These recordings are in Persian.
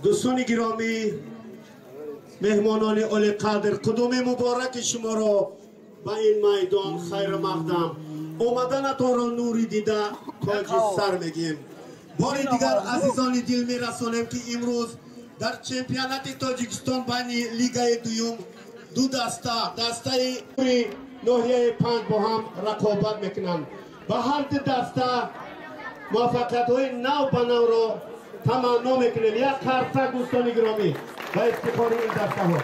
دوستان گرامی، مهمانان عالی قدر، قدوم مبارک شما را به این میدان خیر مقدم اومدنتان را نوری دیده تاج سر میگیم. بار دیگر عزیزان دل میرسانیم که امروز در چمپیونات تاجیکستان بین لیگ دوم دو دسته ناحیه 5 با هم رقابت میکنند. به هر دو دسته موفقیت های نو به نو را تمنا میکنیم. یک خرسک دوستان گرامی و افتخار این دسته ها.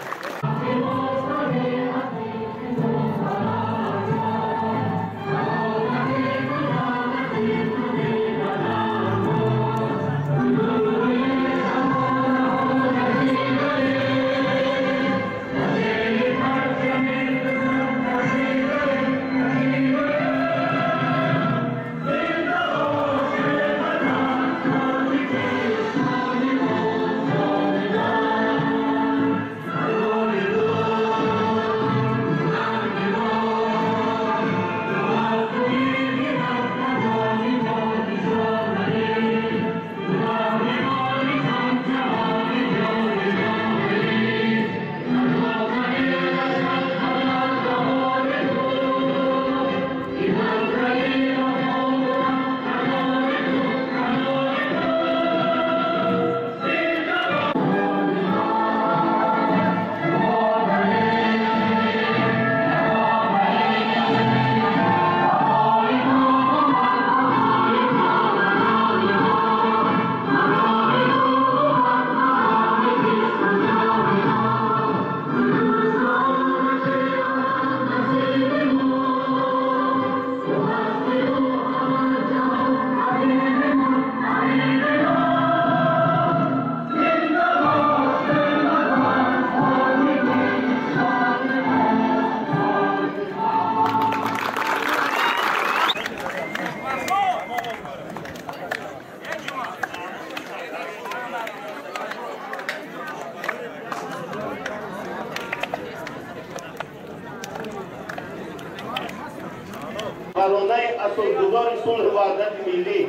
برانه اساسگذار صلح و وحدت ملی،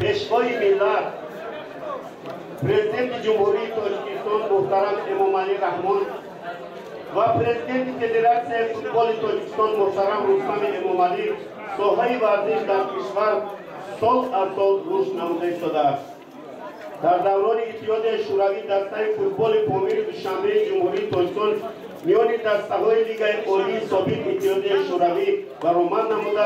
پیشوای ملت، پرزیدنت جمهوری تاجیکستان محترم امامعلی رحمان و پرزیدنت فدراسیون فوتبال تاجیکستان محترم رستم امامعلی ساحه ورزش در کشور سال از سال رشد نموده شده است. در دوران اتحاد شوروی دسته فوتبال پامیر دوشنبه جمهوری تاجیکستان میان دسته‌های لیگ عالی سابق اتحاد شوروی برآمد نموده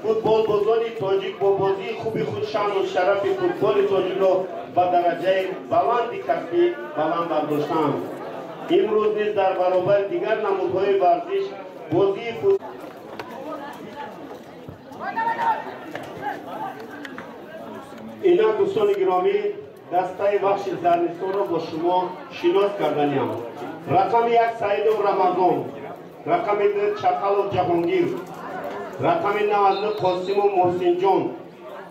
فوتبال بازان تاجیک با بازی خوبی خود شأن و شرف فوتبال تاجیک را به درجه بلند کسبی بلند برداشتند. امروز نیز در برابر دیگر نمودهای ورزش بازی فوتبال اینا دوستان گرامی دسته بخش زمستان را با شما شناس کردنیم. رقم 1 سعید و رمضان، رقم 2 چقل و جهانگیر، رقم 92 قاسم و محسن جان،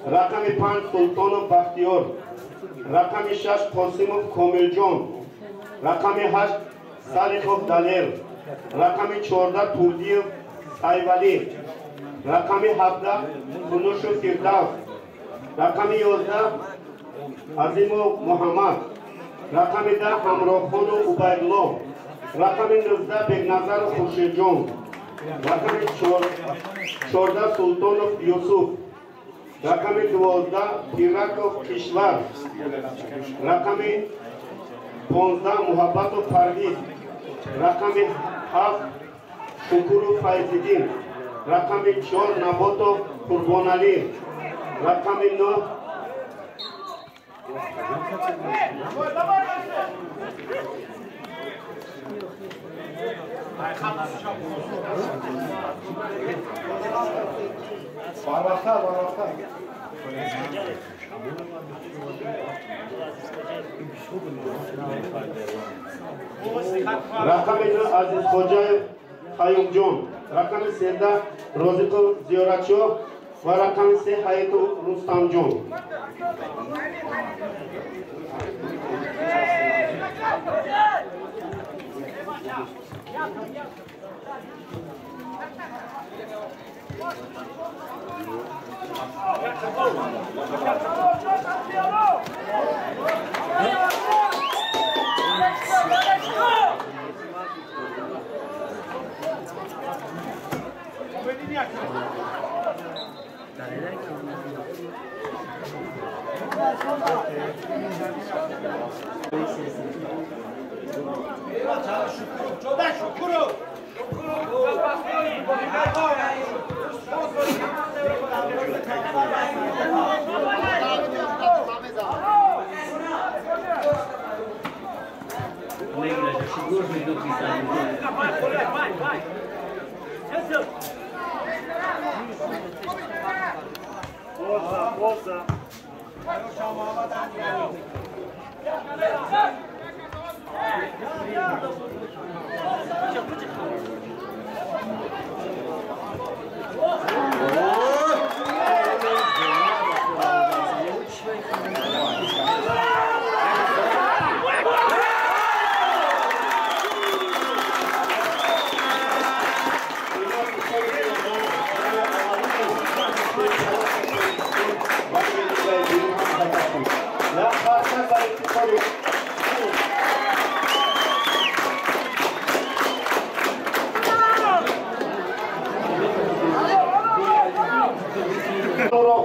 رقم 5 سلطان و بختیار، رقم 6 قاسم و کامل جان، رقم 8 صالح و دلیر، رقم 14 توردی و سایولی، رقم 17 کنوش و فردوس، رقم 11 عظیم و محمد، رقم 10 همراه خان و عبیدالله، رقم 19 بگنظر و خورشید جان، رقم 14 سلطان و یوسف، رقم 12 پیرک و کشور، رقم 15 محبت و پرویز، رقم 7 شکر و فیض‌الدین، رقم 4 نبات و Qurbanali raqami 9 raqami 9 Aziz Xo'jayev Qayumjon, raqami 13 Roziqov Ziyoratchov va raqami 3 Hayitov Rustamjon.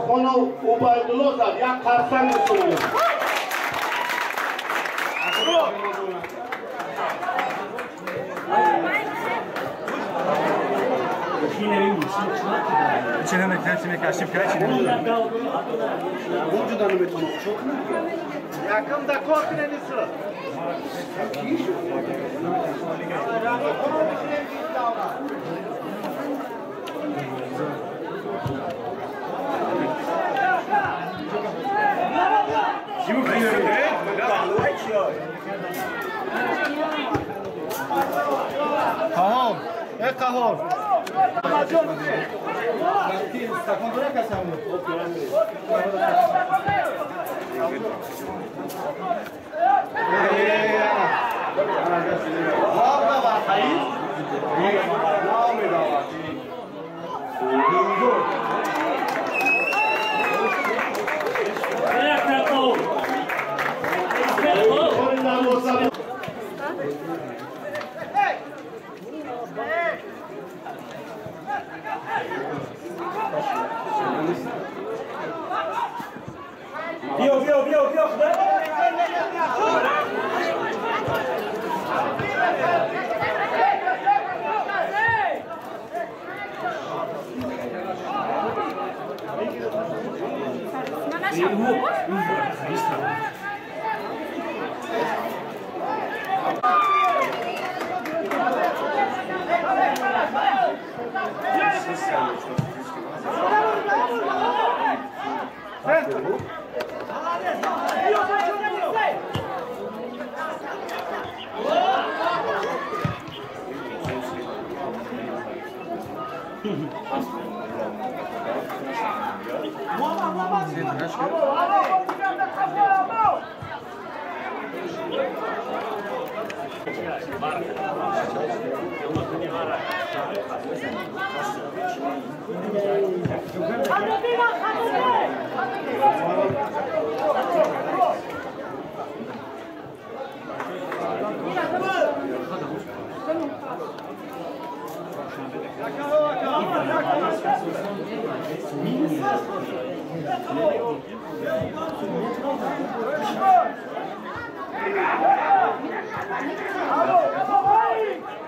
Xonov Ubaydullo zad ya qarsam bo'lsin. İçine mekançime karşı bir kaç yine. Buncudan mı çok? Yakında korkunenisi. Kim kıyıyor? Kahon. Kahon.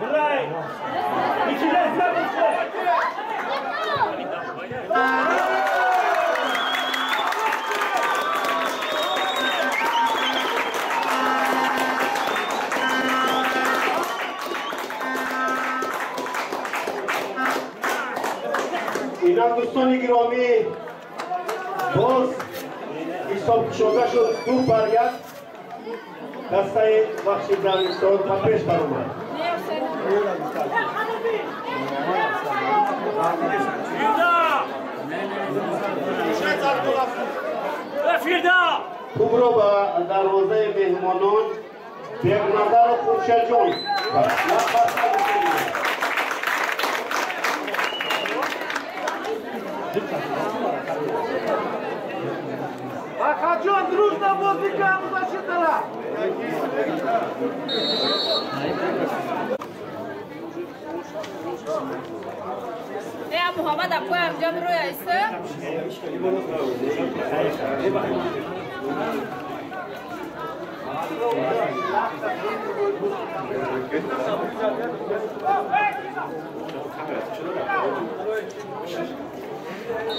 Right. دوستان گرامی باز حساب شده شد 2 بر 1 دسته بخش زمستان تا پیش برآمد. خوب رو به دروازه مهمانان بیگنظر و خوشجان Ахаджон, дружно музыкам зачитала! محمد ابو انجام روی ایسه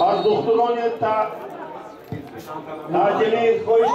از دختران تعجیلی خوش